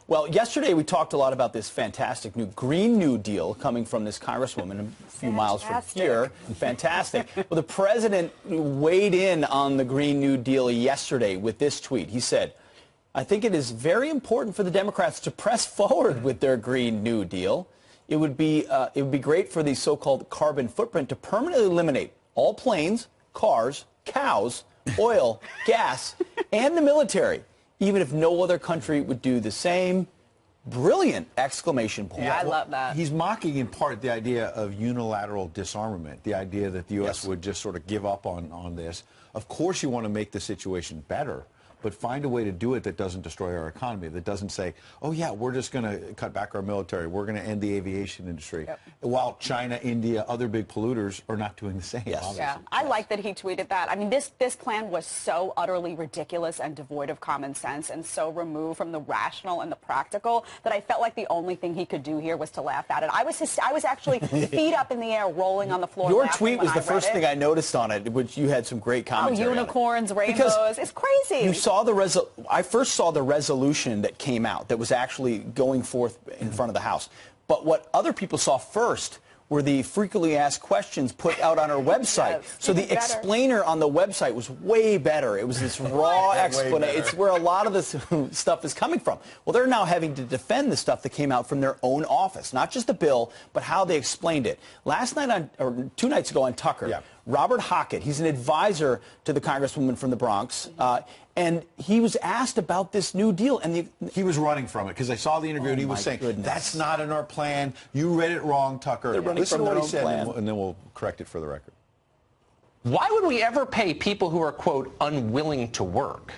Well, yesterday we talked a lot about this fantastic new Green New Deal coming from this congresswoman a few miles from here. Fantastic. Well, the president weighed in on the Green New Deal yesterday with this tweet. He said, "I think it is very important for the Democrats to press forward with their Green New Deal. It would be great for the so-called carbon footprint to permanently eliminate all planes, cars, cows, oil, gas, and the military, even if no other country would do the same." Brilliant exclamation point. Yeah, I love that. He's mocking in part the idea of unilateral disarmament, the idea that the U.S. would just sort of give up on this. Of course you want to make the situation better, but find a way to do it that doesn't destroy our economy, that doesn't say, oh, yeah, we're just going to cut back our military, we're going to end the aviation industry, while China, India, other big polluters are not doing the same. Yes. Yeah, I like that he tweeted that. I mean, this plan was so utterly ridiculous and devoid of common sense and so removed from the rational and the practical that I felt like the only thing he could do here was to laugh at it. I was actually feet up in the air, rolling on the floor. Your tweet was the first thing I noticed on it, which you had some great commentary on it. Unicorns, rainbows, it's crazy. You saw I first saw the resolution that came out that was actually going forth in front of the House. But what other people saw first were the frequently asked questions put out on our website. Yes, so the explainer on the website was way better. It was this raw explanation. It's where a lot of this stuff is coming from. Well, they're now having to defend the stuff that came out from their own office, not just the bill, but how they explained it. Last night, or 2 nights ago on Tucker, Robert Hockett, he's an advisor to the congresswoman from the Bronx, and he was asked about this new deal. And he was running from it because I saw the interview and he was saying, that's not in our plan. You read it wrong, Tucker. Listen to what he said, and then we'll correct it for the record. Why would we ever pay people who are, quote, unwilling to work?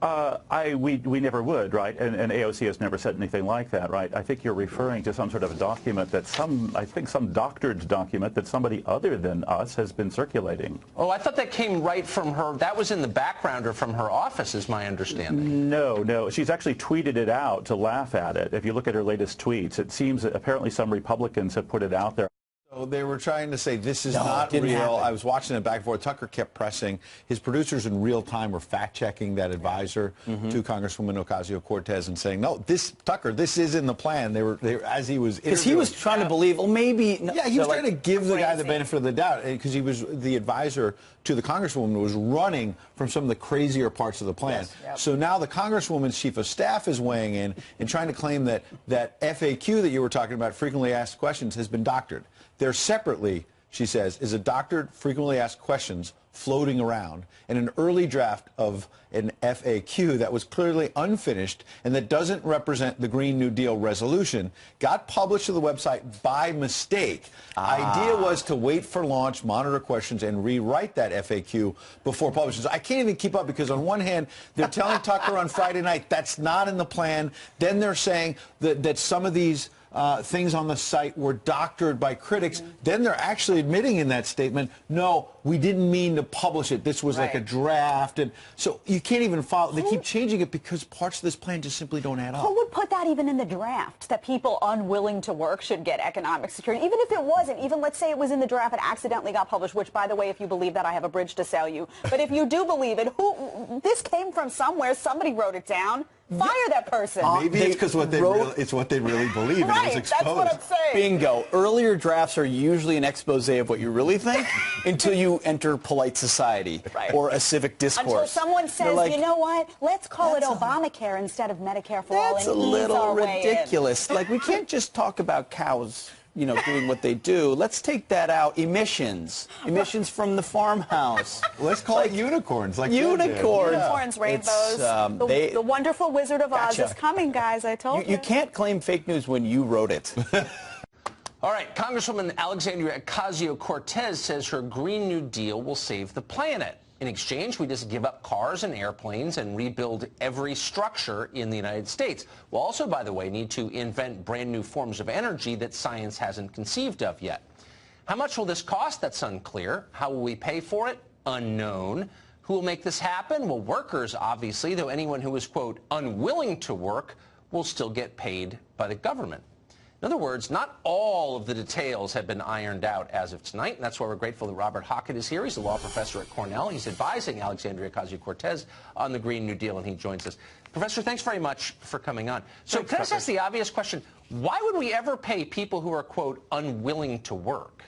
We never would, right? And AOC has never said anything like that, right? I think you're referring to some sort of a document that some doctored document that somebody other than us has been circulating. Oh, I thought that came right from her. That was in the background or from her office, is my understanding. No. She's actually tweeted it out to laugh at it. If you look at her latest tweets, it seems that apparently some Republicans have put it out there. So they were trying to say this is not real. I was watching it back and forth. Tucker kept pressing. His producers in real time were fact-checking that advisor to Congresswoman Ocasio-Cortez and saying, no, Tucker, this is in the plan. They were as he was because he was trying to believe, well, maybe. No, yeah, he was trying to give the guy the benefit of the doubt because he was the advisor to the Congresswoman was running from some of the crazier parts of the plan. So now the Congresswoman's chief of staff is weighing in and trying to claim that FAQ that you were talking about, frequently asked questions, has been doctored. There separately, she says, is a doctored frequently asked questions floating around and an early draft of an FAQ that was clearly unfinished and that doesn't represent the Green New Deal resolution got published to the website by mistake. Idea was to wait for launch, monitor questions, and rewrite that FAQ before publishing. So I can't even keep up because on one hand, they're telling Tucker on Friday night that's not in the plan. Then they're saying that some of these things on the site were doctored by critics. Then they're actually admitting in that statement, no, we didn't mean to publish it. This was like a draft. And so you can't even follow. They keep changing it because parts of this plan just simply don't add up. Who would put that even in the draft, that people unwilling to work should get economic security? Even if it wasn't, even let's say it was in the draft and accidentally got published, which, by the way, if you believe that, I have a bridge to sell you. But if you do believe it, this came from somewhere. Somebody wrote it down. Fire that person. Maybe it's because it's what they really believe. Right, and it was exposed. That's what I'm saying. Bingo. Earlier drafts are usually an expose of what you really think until you enter polite society or a civic discourse. Until someone says, like, you know what, let's call it Obamacare instead of Medicare for all. That's a little ridiculous. Like, we can't just talk about cows, you know, doing what they do. Let's take that out. Emissions from the farmhouse. Let's call it unicorns. Like unicorns, rainbows. The wonderful Wizard of Oz is coming, guys. I told you. You can't claim fake news when you wrote it. All right, Congresswoman Alexandria Ocasio-Cortez says her Green New Deal will save the planet. In exchange, we just give up cars and airplanes and rebuild every structure in the United States. We'll also, by the way, need to invent brand new forms of energy that science hasn't conceived of yet. How much will this cost? That's unclear. How will we pay for it? Unknown. Who will make this happen? Well, workers, obviously, though anyone who is, quote, unwilling to work will still get paid by the government. In other words, not all of the details have been ironed out as of tonight, and that's why we're grateful that Robert Hockett is here. He's a law professor at Cornell. He's advising Alexandria Ocasio-Cortez on the Green New Deal, and he joins us. Professor, thanks very much for coming on. So Thanks, can I just Tucker. ask the obvious question? Why would we ever pay people who are, quote, unwilling to work?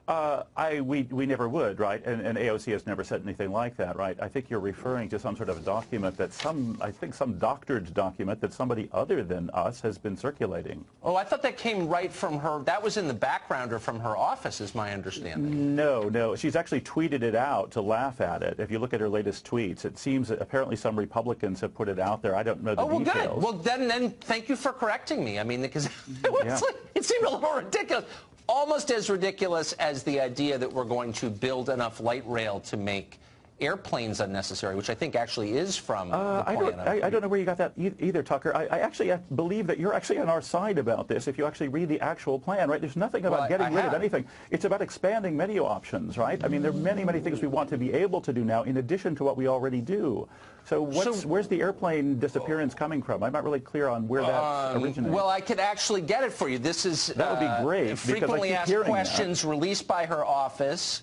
We never would, right? And AOC has never said anything like that, right? I think you're referring to some sort of document that some doctored document that somebody other than us has been circulating. Oh, I thought that came right from her. That was in the background or from her office, is my understanding. No. She's actually tweeted it out to laugh at it. If you look at her latest tweets, it seems that apparently some Republicans have put it out there. I don't know the details. Good. Well, then thank you for correcting me. I mean, because it seemed a little ridiculous. Almost as ridiculous as the idea that we're going to build enough light rail to make airplanes unnecessary, which I think actually is from the plan. I don't know where you got that either, Tucker. I actually believe that you're actually on our side about this if you actually read the actual plan, right? There's nothing about getting rid of anything. It's about expanding menu options, right? I mean, there are many, many things we want to be able to do now in addition to what we already do. So where's the airplane disappearance coming from? I'm not really clear on where that originates. Well, I could actually get it for you. This is that would be great. Frequently asked questions released by her office.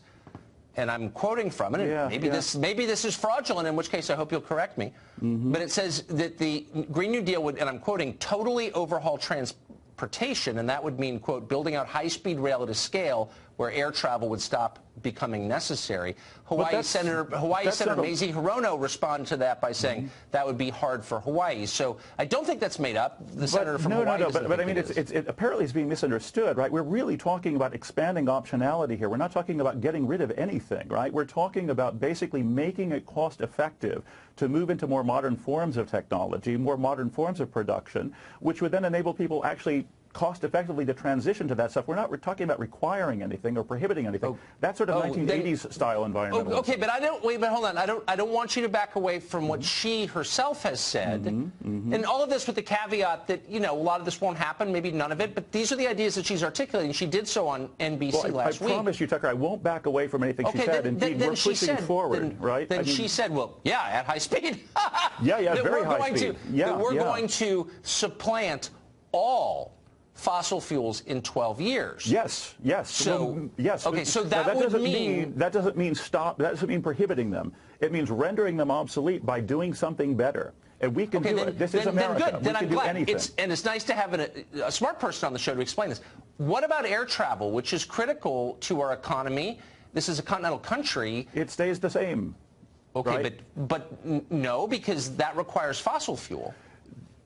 And I'm quoting from it. Maybe this is fraudulent, in which case I hope you'll correct me. But it says that the Green New Deal would, and I'm quoting, totally overhaul transportation, and that would mean, quote, building out high-speed rail at a scale where air travel would stop becoming necessary. Hawaii Senator Mazie Hirono responded to that by saying that would be hard for Hawaii. So I don't think that's made up. The senator from Hawaii but I mean, it apparently is being misunderstood, right? We're really talking about expanding optionality here. We're not talking about getting rid of anything, right? We're talking about basically making it cost-effective to move into more modern forms of technology, more modern forms of production, which would then enable people actually cost-effectively to transition to that stuff. We're not talking about requiring anything or prohibiting anything. That's sort of 1980s style environment. Okay, but hold on. I don't want you to back away from what she herself has said. And all of this with the caveat that, you know, a lot of this won't happen, maybe none of it, but these are the ideas that she's articulating. She did so on NBC last week. I promise you, Tucker, I won't back away from anything she said. Indeed, we're pushing forward, right? Then she said, well, yeah, at high speed. Very high speed. That we're going to supplant all fossil fuels in 12 years. Yes. So, yes. Okay, so that doesn't mean prohibiting them. It means rendering them obsolete by doing something better. And we can do it. This is America. Then good. Then I'm glad. And it's nice to have a smart person on the show to explain this. What about air travel, which is critical to our economy? This is a continental country. It stays the same. Okay, right? but no, because that requires fossil fuel.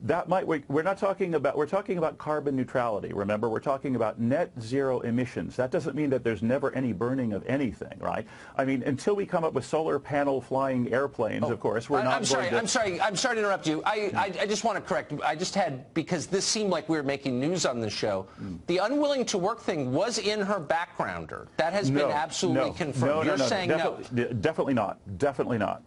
We're talking about carbon neutrality. Remember, we're talking about net zero emissions. That doesn't mean that there's never any burning of anything, right? I mean, until we come up with solar panel flying airplanes, of course, we're not. I'm sorry to interrupt you. I just want to correct. I just had, because this seemed like we were making news on the show. The unwilling to work thing was in her backgrounder. That has been absolutely confirmed. You're saying no. Definitely not. Definitely not.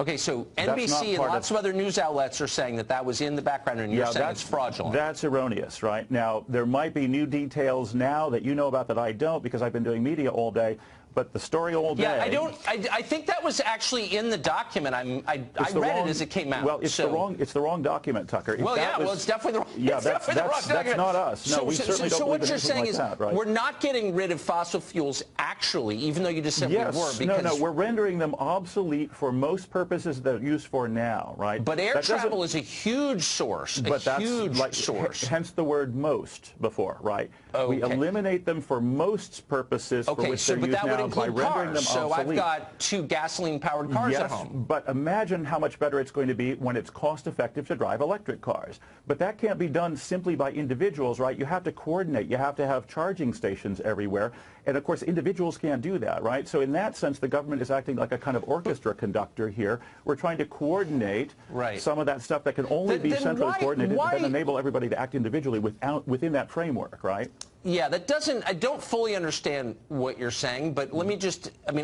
Okay, so NBC and lots of other news outlets are saying that was in the background, and you're saying it's fraudulent. That's erroneous, right? Now, there might be new details now that you know about that I don't, because I've been doing media all day. But the story all day. Yeah, I think that was actually in the document. I read it as it came out. Well, it's the wrong document, Tucker. It's definitely the wrong. Yeah, that's not us. No, we certainly don't. So what you're saying is right? We're not getting rid of fossil fuels, actually, even though you just simply were. Because no, we're rendering them obsolete for most purposes they're used for now, right? But air travel is a huge source. Hence the word most before, right? Okay. We eliminate them for most purposes for which they're used now. By rendering them obsolete. So I've got 2 gasoline-powered cars at home. But imagine how much better it's going to be when it's cost-effective to drive electric cars. But that can't be done simply by individuals, right? You have to coordinate. You have to have charging stations everywhere. And, of course, individuals can't do that, right? So in that sense, the government is acting like a kind of orchestra conductor here. We're trying to coordinate some of that stuff that can only be centrally coordinated and enable everybody to act individually within that framework, right? Yeah, I don't fully understand what you're saying, but let me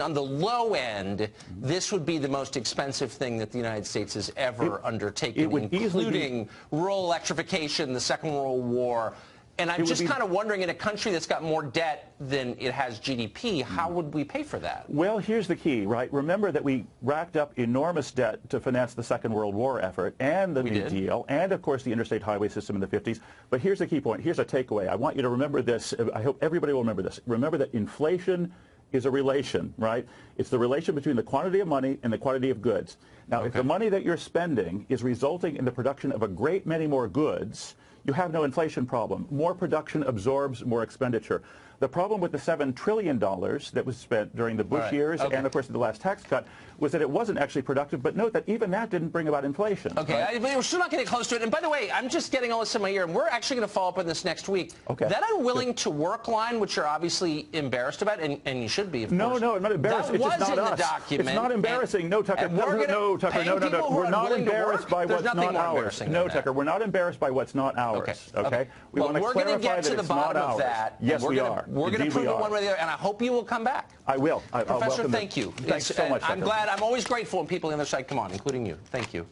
on the low end, this would be the most expensive thing that the United States has ever undertaken, including rural electrification, the Second World War. And I'm just kind of wondering, in a country that's got more debt than it has GDP, how would we pay for that? Well, here's the key, right? Remember that we racked up enormous debt to finance the Second World War effort and the New Deal and, of course, the interstate highway system in the 50s. But here's the key point. Here's a takeaway. I want you to remember this. I hope everybody will remember this. Remember that inflation is a relation, right? It's the relation between the quantity of money and the quantity of goods. Now, if the money that you're spending is resulting in the production of a great many more goods, you have no inflation problem. More production absorbs more expenditure. The problem with the $7 trillion that was spent during the Bush years and, of course, the last tax cut was that it wasn't actually productive. But note that even that didn't bring about inflation. Okay, right? but we're still not getting close to it. And by the way, I'm just getting all this in my ear, and we're actually going to follow up on this next week. Okay. That unwilling to work line, which you're obviously embarrassed about, and you should be, of course. No, I'm not embarrassed. That It's just was not in us. the document. It's not embarrassing. No, Tucker. No, Tucker. No. We're not embarrassed by what's not ours. No, Tucker. We're not embarrassed by what's not ours. Okay. We want to clarify that it's not ours. Yes, we are. We're going to prove it one way or the other, and I hope you will come back. I will. Professor, thank you. Thanks so much, Tucker. I'm always grateful when people on the other side come on, including you. Thank you.